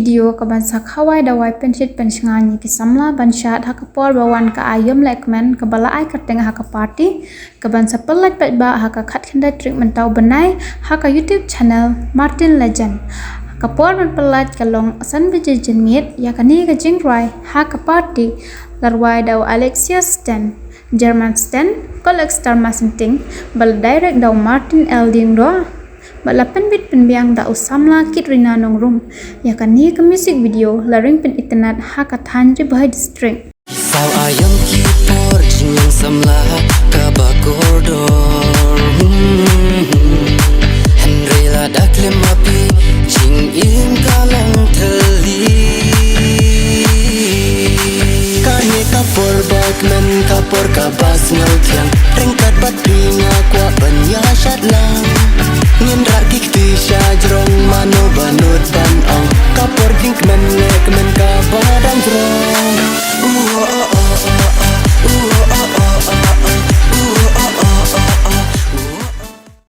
video ka ban sak hawai dawai pensit penshngani ki samla ban shat hakapor bawan ka ayom lekmen ka bala ai kateng haka party ka ban sapelat pat ba haka khat khanda treatment tau banai haka YouTube channel Martin Legend kapor ban pelat kalong asan bejejen miet ya kani ka jingrai haka party larwai daw Alexia Stan German Stan kolek star masenting bal direct daw Martin Elding do bala penbit penbiang da usamla kit rina nongrum ya kan ni ke music video laring pen internet haka thanri bahai district sao ayam ki por jing samla ka bakordor Henry la dakle mapi jing im kalang thali kane ka por bakman ka por ka bas ngau